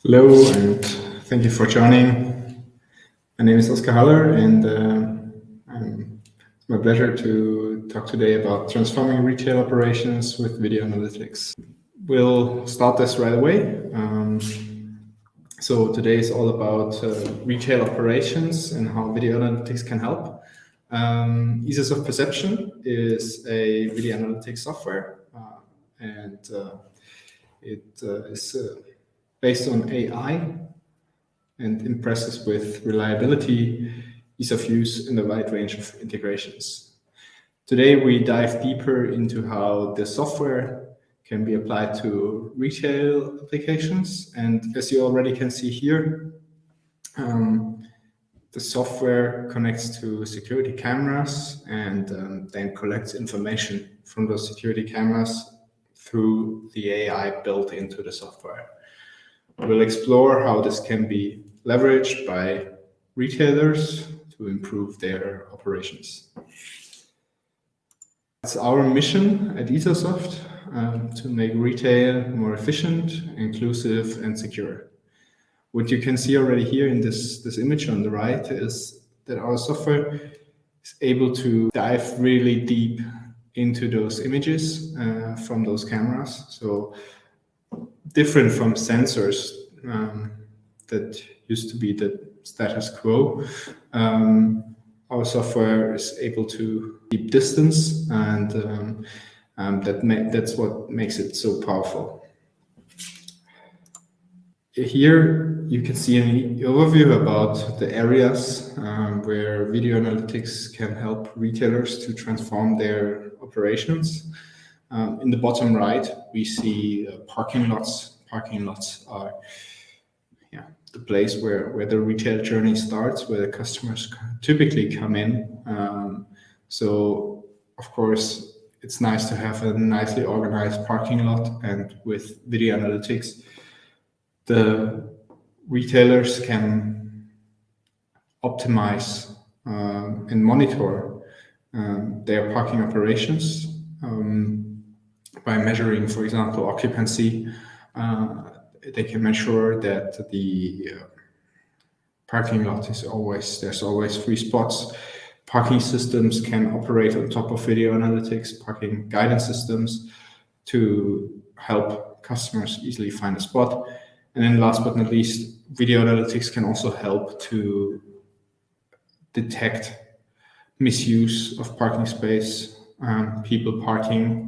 Hello, and thank you for joining. My name is Oskar Haller, and it's my pleasure to talk today about transforming retail operations with video analytics. We'll start this right away. So today is all about retail operations and how video analytics can help. Isarsoft Perception is a video analytics software, and it is based on AI and impresses with reliability, ease of use, and a wide range of integrations. Today, we dive deeper into how the software can be applied to retail applications. And as you already can see here, the software connects to security cameras and then collects information from those security cameras through the AI built into the software. We'll explore how this can be leveraged by retailers to improve their operations. It's our mission at Isarsoft to make retail more efficient, inclusive, and secure. What you can see already here in this image on the right is that our software is able to dive really deep into those images from those cameras. So different from sensors that used to be the status quo, our software is able to keep distance, and that's what makes it so powerful. Here you can see an overview about the areas where video analytics can help retailers to transform their operations. In the bottom right, we see parking lots. Parking lots are the place where the retail journey starts, where the customers typically come in. So, of course, it's nice to have a nicely organized parking lot, and with video analytics, the retailers can optimize and monitor their parking operations by measuring, for example, occupancy. They can make sure that the parking lot there's always free spots. Parking systems can operate on top of video analytics, parking guidance systems to help customers easily find a spot. And then last but not least, video analytics can also help to detect misuse of parking space, people parking,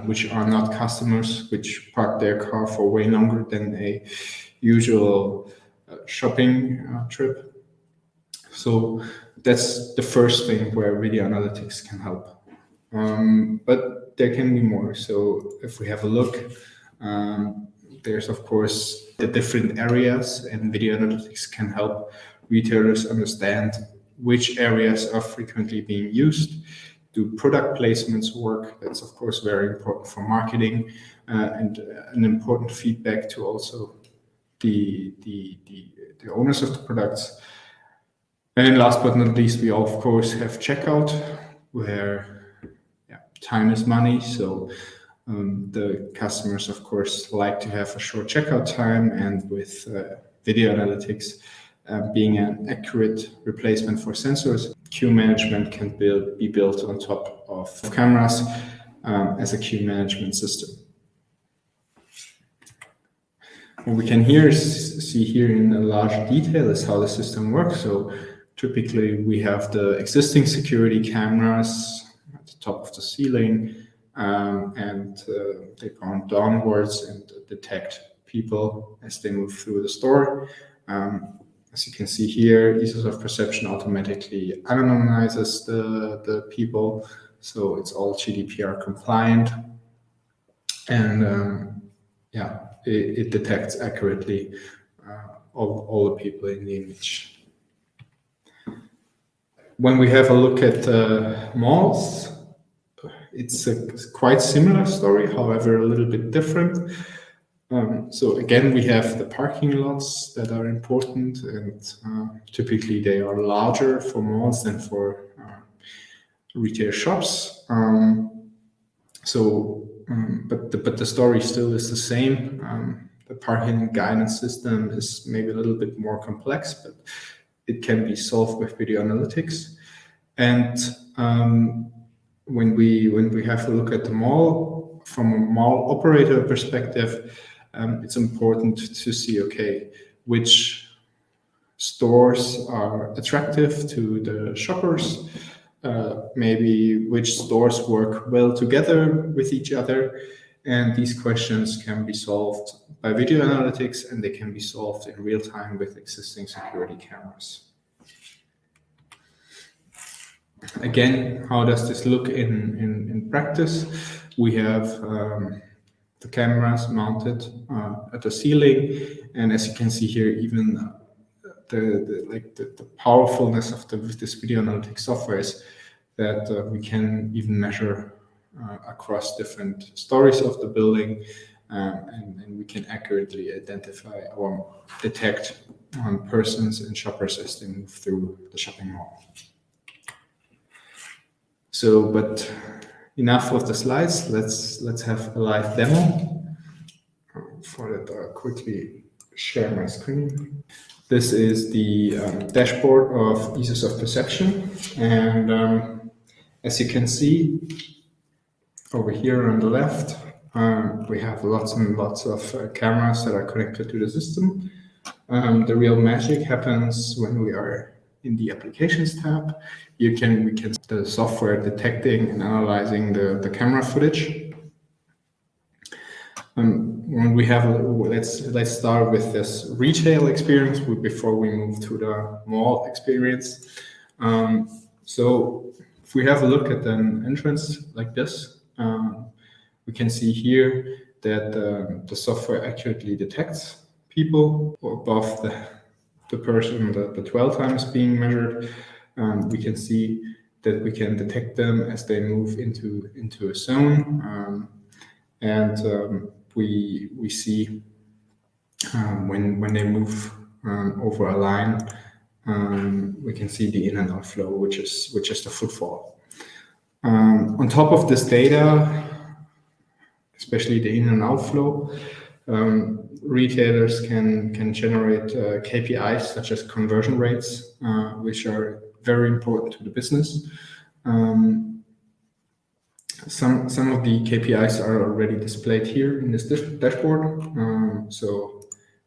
which are not customers, which park their car for way longer than a usual shopping trip. So that's the first thing where video analytics can help. But there can be more. So if we have a look, there's of course the different areas, and video analytics can help retailers understand which areas are frequently being used. Do product placements work? That's of course very important for marketing, and an important feedback to also the owners of the products. And then last but not least, we of course have checkout, where time is money. So the customers of course like to have a short checkout time, and with video analytics being an accurate replacement for sensors, queue management can be built on top of cameras as a queue management system. What we can see here in a large detail is how the system works. So typically we have the existing security cameras at the top of the ceiling, and they point downwards and detect people as they move through the store. As you can see here, Isarsoft Perception automatically anonymizes the people, so it's all GDPR compliant, and it detects accurately all the people in the image. When we have a look at malls, it's a quite similar story, however a little bit different. So again, we have the parking lots that are important, and typically they are larger for malls than for retail shops. But the story still is the same. the parking guidance system is maybe a little bit more complex, but it can be solved with video analytics. And when we have a look at the mall, from a mall operator perspective, it's important to see, okay, which stores are attractive to the shoppers, maybe which stores work well together with each other. And these questions can be solved by video analytics, and they can be solved in real time with existing security cameras. Again, how does this look in practice? We have the cameras mounted at the ceiling, and as you can see here, even the powerfulness of this video analytics software is that we can even measure across different stories of the building, and we can accurately identify or detect persons and shoppers as they move through the shopping mall. So, but enough of the slides. Let's have a live demo. For that, I'll quickly share my screen. This is the dashboard of Isarsoft Perception, and as you can see over here on the left, we have lots and lots of cameras that are connected to the system. The real magic happens when we are in the Applications tab. We can the software detecting and analyzing the camera footage. When we have let's start with this retail experience before we move to the mall experience. So if we have a look at an entrance like this, we can see here that the software accurately detects people above the person, the dwell time is being measured. We can see that we can detect them as they move into a zone, and we see when they move over a line, we can see the in and out flow, which is the footfall. On top of this data, especially the in and out flow, retailers can generate KPIs such as conversion rates, which are very important to the business. Some of the KPIs are already displayed here in this dashboard, so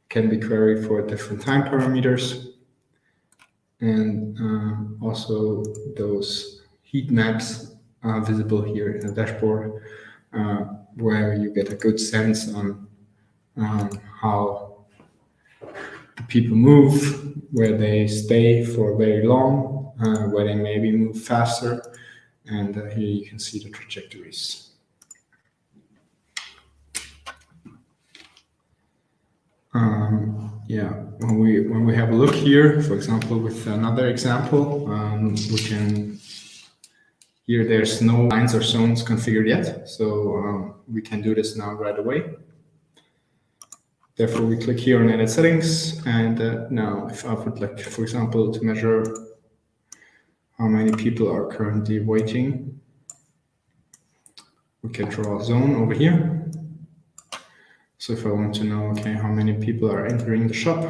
can be queried for different time parameters, and also those heat maps are visible here in the dashboard, where you get a good sense on how the people move, where they stay for very long, where they maybe move faster, and here you can see the trajectories. When we have a look here, for example, with another example, we can. Here, there's no lines or zones configured yet, so we can do this now right away. Therefore, we click here on Edit Settings, and now if I would like, for example, to measure how many people are currently waiting, we can draw a zone over here. So if I want to know, okay, how many people are entering the shop,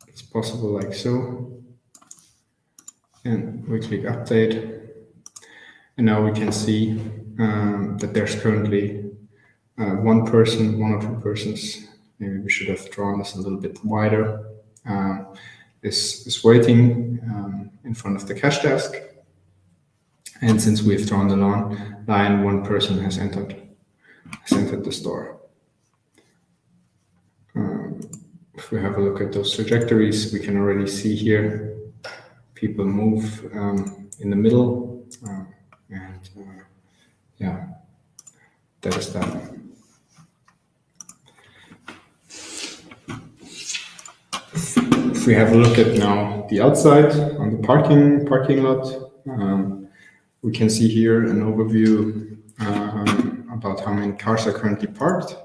it's possible like so. And we click Update, and now we can see that there's currently one or two persons. Maybe we should have drawn this a little bit wider. Is waiting in front of the cash desk, and since we've drawn the line, one person has entered the store. If we have a look at those trajectories, we can already see here people move in the middle, and that is that. If we have a look at now the outside on the parking lot, we can see here an overview about how many cars are currently parked.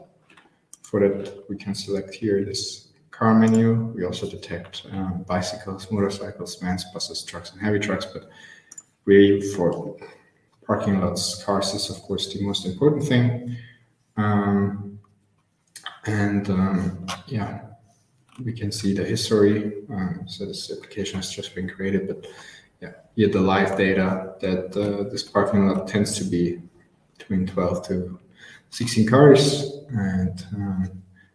For that, we can select here this car menu. We also detect bicycles, motorcycles, vans, buses, trucks, and heavy trucks. But really, for parking lots, cars is of course the most important thing. And yeah, we can see the history. So this application has just been created, but yeah, here the live data that this parking lot tends to be between 12 to 16 cars, and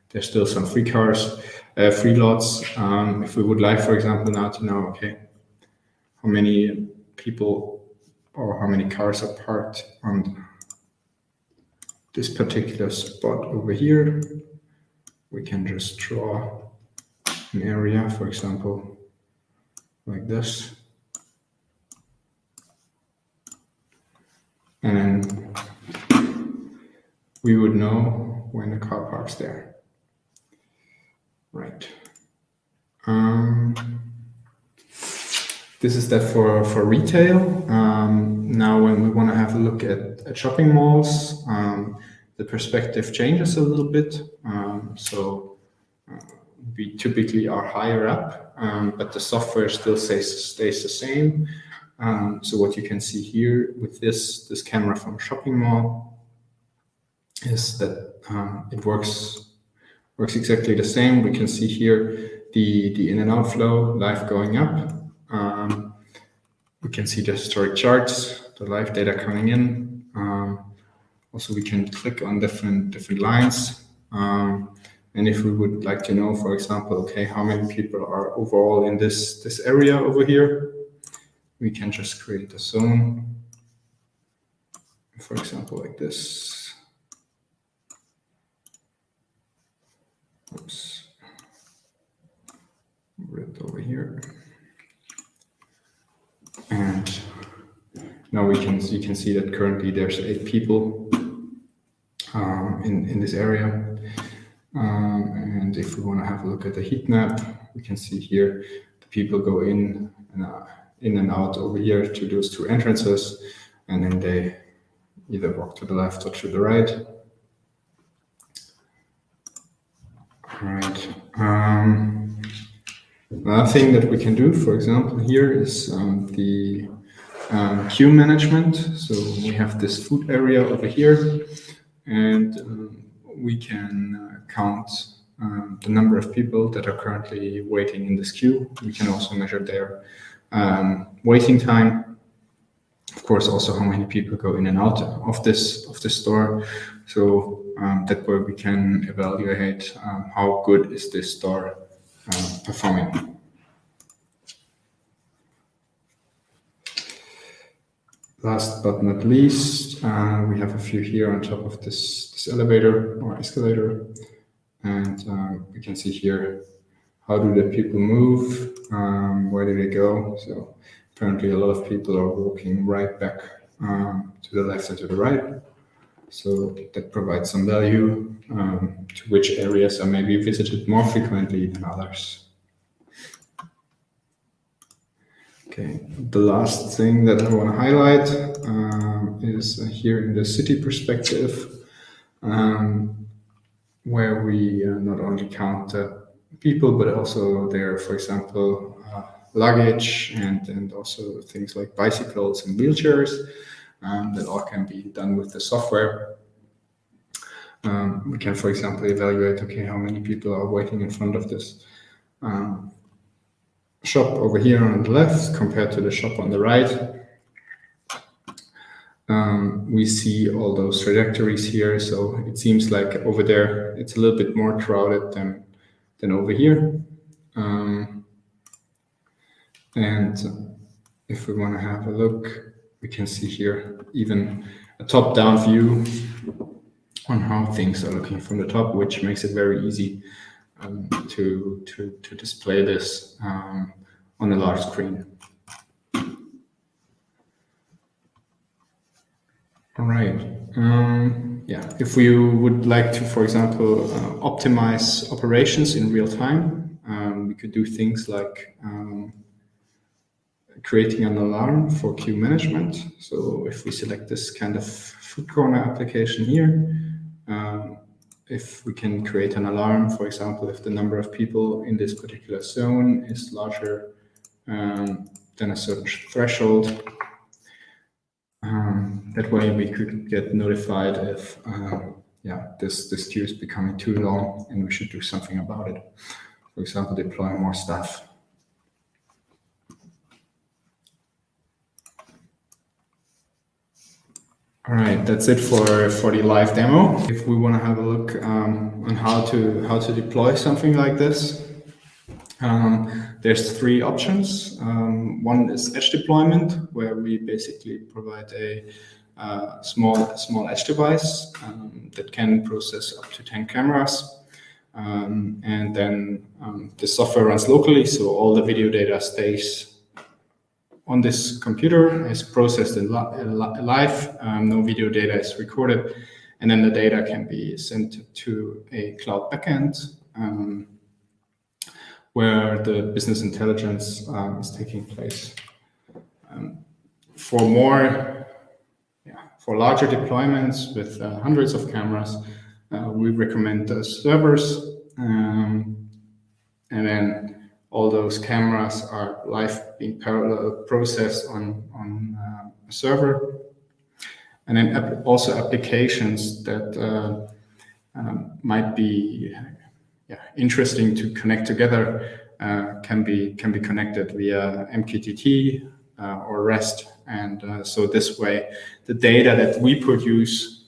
there's still some free cars, free lots. If we would like, for example, now to know, okay, how many people or how many cars are parked on this particular spot over here, we can just draw an area, for example, like this. And then we would know when the car parks there. Right. This is that for retail. Now, when we want to have a look at shopping malls, the perspective changes a little bit. So we typically are higher up, but the software still stays the same. So what you can see here with this camera from a shopping mall is that it works exactly the same. We can see here the in and out flow, live going up. We can see the historic charts, the live data coming in. Also, we can click on different lines. And if we would like to know, for example, okay, how many people are overall in this area over here, we can just create a zone. For example, like this. Oops. Right over here. And now you can see that currently there's 8 people in this area. And if we want to have a look at the heat map, we can see here the people go in and out over here to those 2 entrances, and then they either walk to the left or to the right. All right. Another thing that we can do, for example, here is the queue management. So we have this food area over here, and we can count the number of people that are currently waiting in this queue. We can also measure their waiting time. Of course, also how many people go in and out of this store. So that way we can evaluate how good is this store performing. Last but not least, we have a few here on top of this elevator or escalator. And we can see here, how do the people move? Where do they go? So apparently a lot of people are walking right back to the left and to the right. So that provides some value to which areas are maybe visited more frequently than others. Okay, the last thing that I want to highlight is here in the city perspective, where we not only count the people, but also their, for example, luggage and also things like bicycles and wheelchairs. That all can be done with the software. We can, for example, evaluate, okay, how many people are waiting in front of this shop over here on the left compared to the shop on the right. We see all those trajectories here, so it seems like over there it's a little bit more crowded than over here. And if we want to have a look, we can see here even a top-down view on how things are looking from the top, which makes it very easy to display this on a large screen. All right. Yeah, if we would like to, for example, optimize operations in real time, we could do things like creating an alarm for queue management. So if we select this kind of food corner application here, if we can create an alarm, for example, if the number of people in this particular zone is larger than a certain threshold, that way we could get notified if this queue is becoming too long and we should do something about it. For example, deploy more stuff. All right, that's it for the live demo. If we want to have a look on how to deploy something like this, there's three options. One is edge deployment, where we basically provide a small edge device that can process up to 10 cameras. And then the software runs locally, so all the video data stays on this computer, is processed in live, no video data is recorded, and then the data can be sent to a cloud backend where the business intelligence is taking place. For larger deployments with hundreds of cameras, we recommend the servers, and then all those cameras are live being parallel processed on a server. And then also applications that might be interesting to connect together can be connected via MQTT or REST. And so this way, the data that we produce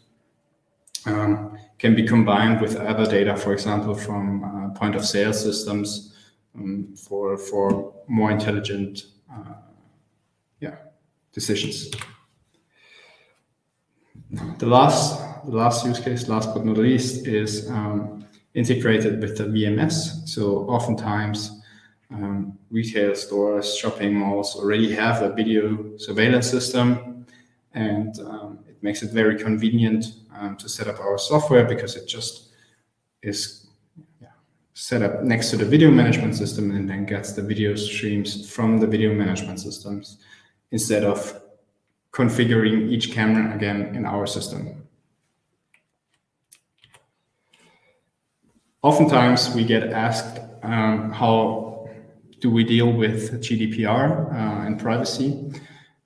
can be combined with other data, for example, from point of sale systems, for more intelligent decisions. The last use case, last but not least, is integrated with the VMS. So oftentimes retail stores, shopping malls already have a video surveillance system, and it makes it very convenient to set up our software because it just is set up next to the video management system and then gets the video streams from the video management systems instead of configuring each camera again in our system. Oftentimes we get asked how do we deal with GDPR and privacy,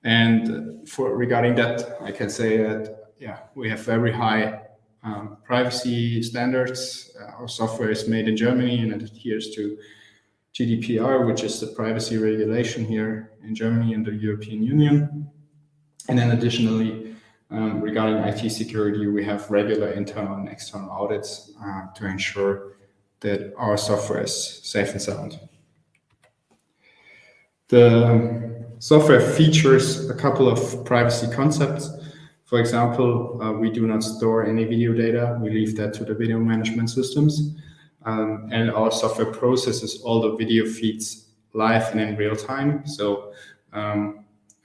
and regarding that I can say that we have very high privacy standards. Our software is made in Germany and it adheres to GDPR, which is the privacy regulation here in Germany and the European Union. And then additionally, regarding IT security, we have regular internal and external audits to ensure that our software is safe and sound. The software features a couple of privacy concepts. For example, we do not store any video data. We leave that to the video management systems. And our software processes all the video feeds live and in real time. So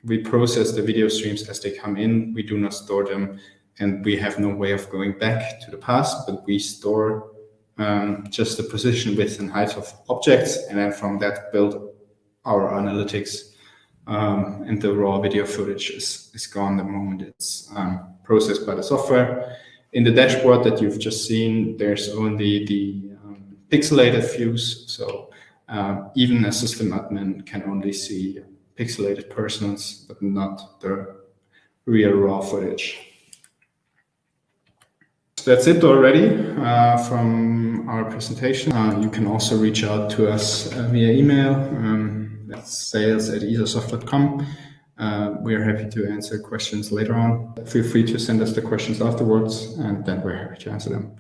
we process the video streams as they come in. We do not store them, and we have no way of going back to the past, but we store just the position, width, and height of objects, and then from that build our analytics. And the raw video footage is gone the moment it's processed by the software. In the dashboard that you've just seen, there's only the pixelated views. So even a system admin can only see pixelated persons, but not the real raw footage. So that's it already from our presentation. You can also reach out to us via email. That's sales@isarsoft.com. We are happy to answer questions later on. Feel free to send us the questions afterwards, and then we're happy to answer them.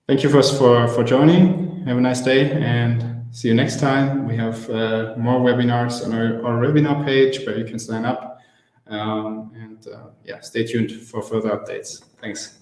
Thank you first for joining. Have a nice day, and see you next time. We have more webinars on our webinar page where you can sign up. Stay tuned for further updates. Thanks.